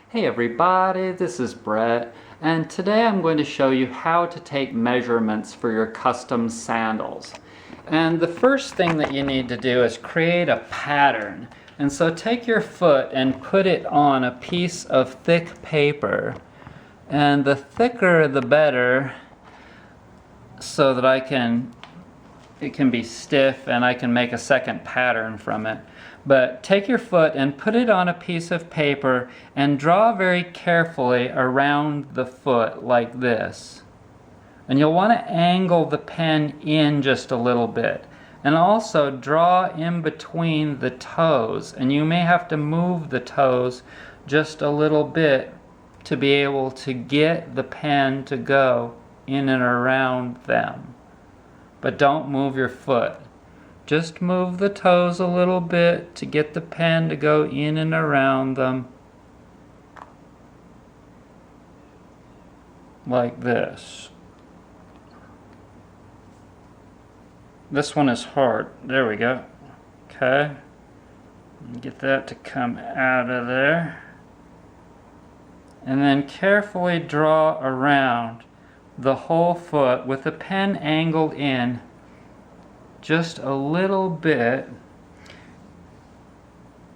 Hey everybody, this is Brett, and today I'm going to show you how to take measurements for your custom sandals. And the first thing that you need to do is create a pattern. And so take your foot and put it on a piece of thick paper. And the thicker the better, so that it can be stiff and I can make a second pattern from it. But take your foot and put it on a piece of paper and draw very carefully around the foot like this. And you'll want to angle the pen in just a little bit. And also draw in between the toes. And you may have to move the toes just a little bit to be able to get the pen to go in and around them. But don't move your foot. Just move the toes a little bit to get the pen to go in and around them. Like this. This one is hard. There we go. Okay. Get that to come out of there. And then carefully draw around the whole foot with the pen angled in just a little bit.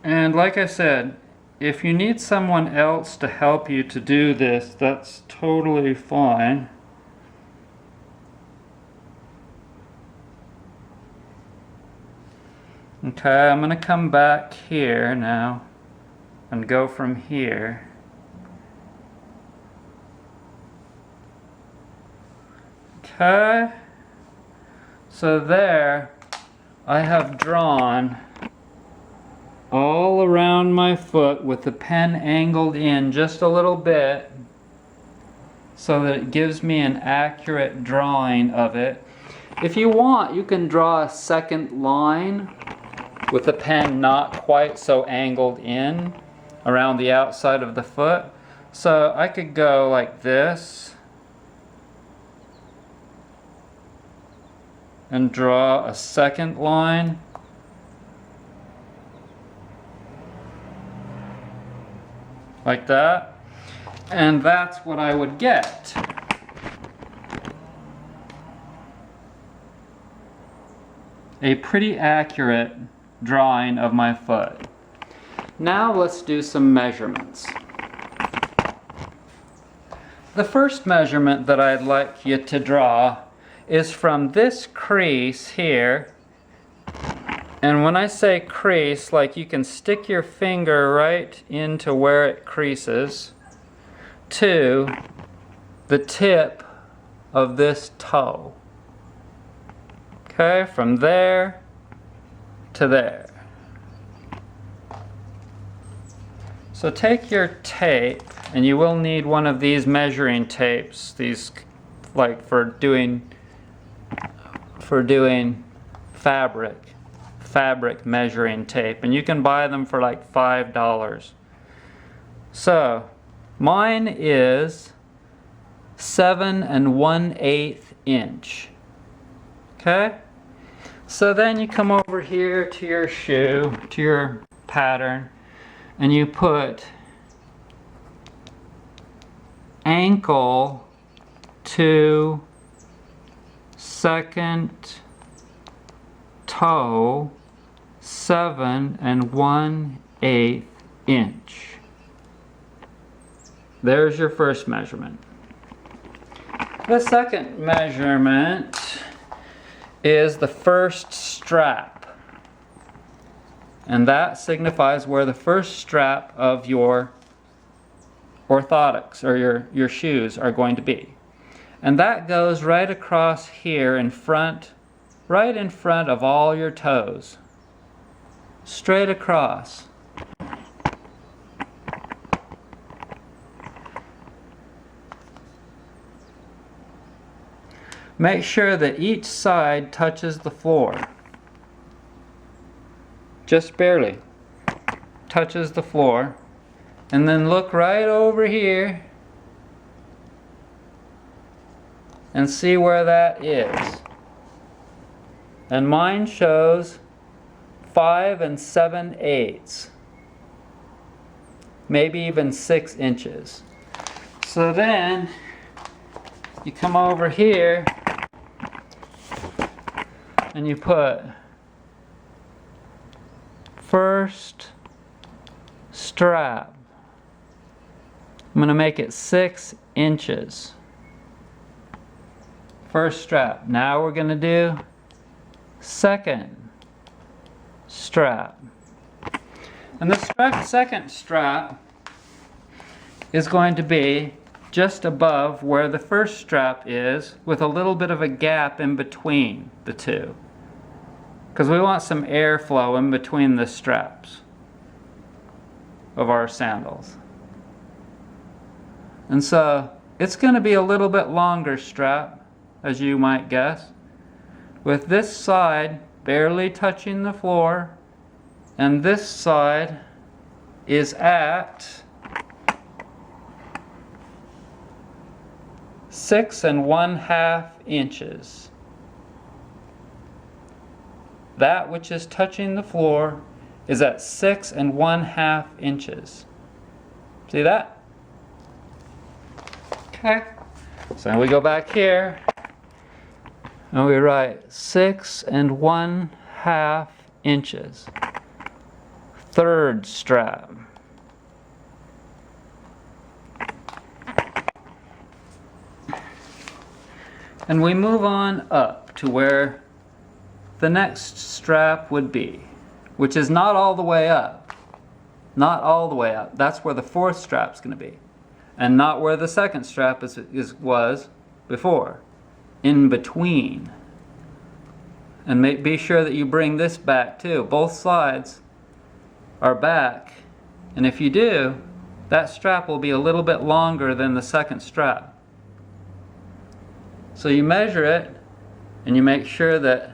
And like I said, if you need someone else to help you to do this, that's totally fine. Okay, I'm going to come back here now and go from here. Okay, so there I have drawn all around my foot with the pen angled in just a little bit so that it gives me an accurate drawing of it. If you want, you can draw a second line with the pen not quite so angled in around the outside of the foot. So I could go like this and draw a second line. Like that. And that's what I would get. A pretty accurate drawing of my foot. Now let's do some measurements. The first measurement that I'd like you to draw is from this crease here. And when I say crease, like you can stick your finger right into where it creases to the tip of this toe. Okay, from there to there. So take your tape, and you will need one of these measuring tapes, these like for doing fabric measuring tape, and you can buy them for like $5. So mine is 7 1/8 inch. Okay, so then you come over here to your shoe, to your pattern, and you put ankle to second toe 7 1/8 inch. There's your first measurement. The second measurement is the first strap. And that signifies where the first strap of your orthotics or your shoes are going to be. And that goes right across here in front, right in front of all your toes. Straight across. Make sure that each side touches the floor. Just barely touches the floor. And then look right over here and see where that is. And mine shows 5 7/8. maybe even 6 inches. So then you come over here and you put first strap. I'm going to make it 6 inches. First strap. Now we're going to do second strap. And the second strap is going to be just above where the first strap is, with a little bit of a gap in between the two, because we want some airflow in between the straps of our sandals. And so it's going to be a little bit longer strap, as you might guess, with this side barely touching the floor, and this side is at 6 1/2 inches. That which is touching the floor is at 6 1/2 inches. See that? Okay. So we go back here and we write 6 1/2 inches. Third strap. And we move on up to where the next strap would be, which is not all the way up. Not all the way up. That's where the fourth strap's going to be. And not where the second strap was before. In between. And be sure that you bring this back too. Both sides are back. And if you do, that strap will be a little bit longer than the second strap. So you measure it, and you make sure that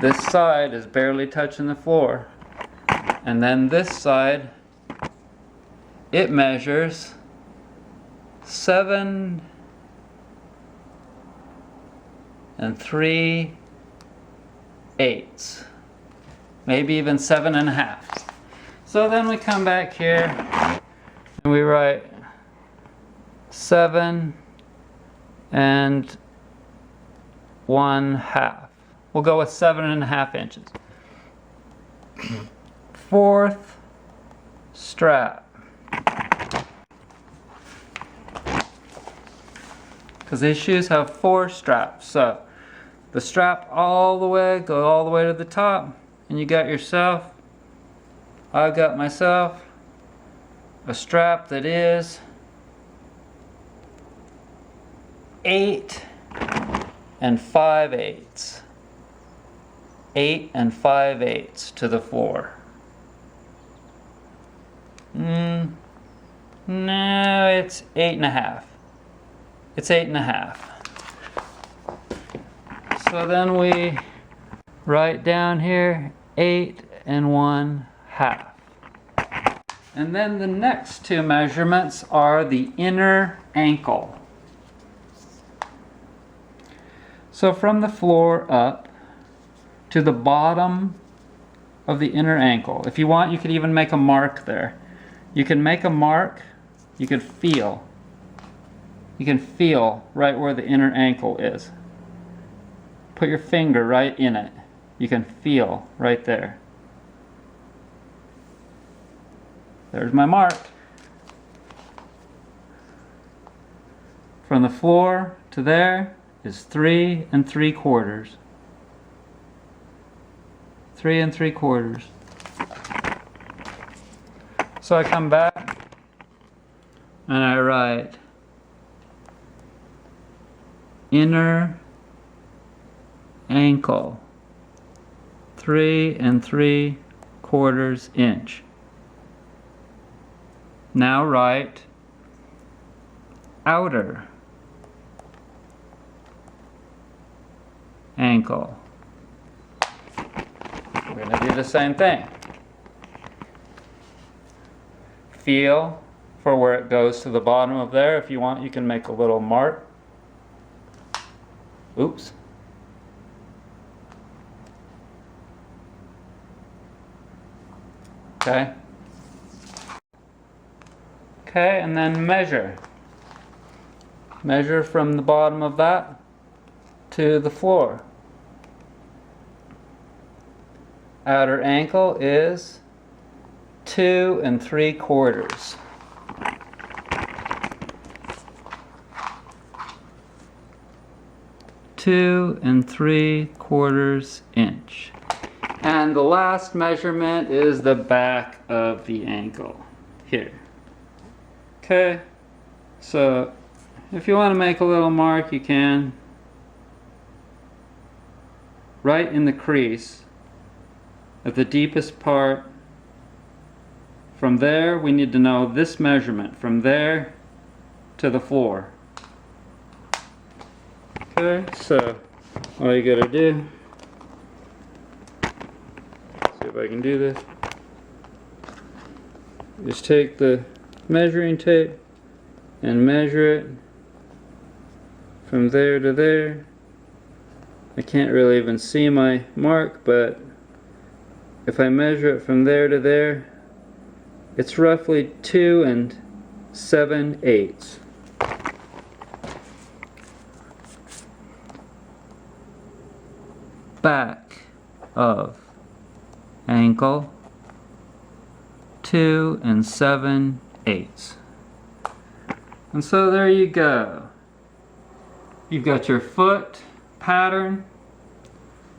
this side is barely touching the floor. And then this side, it measures 7 3/8, maybe even 7 1/2. So then we come back here and we write 7 1/2. We'll go with 7 1/2 inches. Fourth strap. Because these shoes have 4 straps. So the strap go all the way to the top, and you got yourself, I got myself a strap that is 8 5/8. 8 5/8 to the floor. No, it's 8 1/2. It's 8 1/2. So then we write down here 8 1/2. And then the next two measurements are the inner ankle. So from the floor up to the bottom of the inner ankle. If you want, you could even make a mark there. You can make a mark, you can feel right where the inner ankle is. Put your finger right in it. You can feel right there. There's my mark. From the floor to there is 3 3/4. 3 3/4. So I come back and I write inner ankle 3 3/4 inch. Now write outer ankle. We're going to do the same thing. Feel for where it goes to the bottom of there. If you want, you can make a little mark. Oops. Okay. Okay, and then measure. Measure from the bottom of that to the floor. Outer ankle is 2 3/4. 2 3/4 inch. And the last measurement is the back of the ankle here. Okay, so if you want to make a little mark, you can. Right in the crease at the deepest part. From there, we need to know this measurement from there to the floor. Okay, so all you gotta do, see if I can do this, is take the measuring tape and measure it from there to there. I can't really even see my mark, but if I measure it from there to there, it's roughly 2 7/8. Back of ankle, 2 7/8. And so there you go. You've got your foot pattern,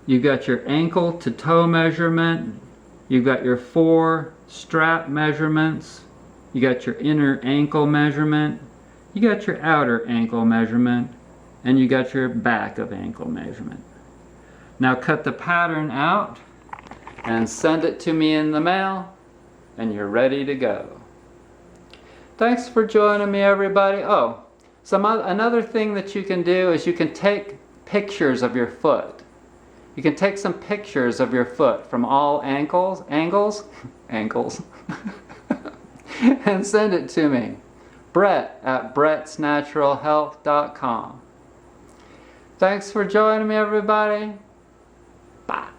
you've got your ankle to toe measurement, you've got your 4 strap measurements, you got your inner ankle measurement, you got your outer ankle measurement, and you got your back of ankle measurement. Now cut the pattern out and send it to me in the mail, and you're ready to go. Thanks for joining me, everybody. Oh, another thing that you can do is you can take pictures of your foot. You can take some pictures of your foot from all angles, and send it to me. Brett at brettsnaturalhealth.com. Thanks for joining me, everybody. Bye.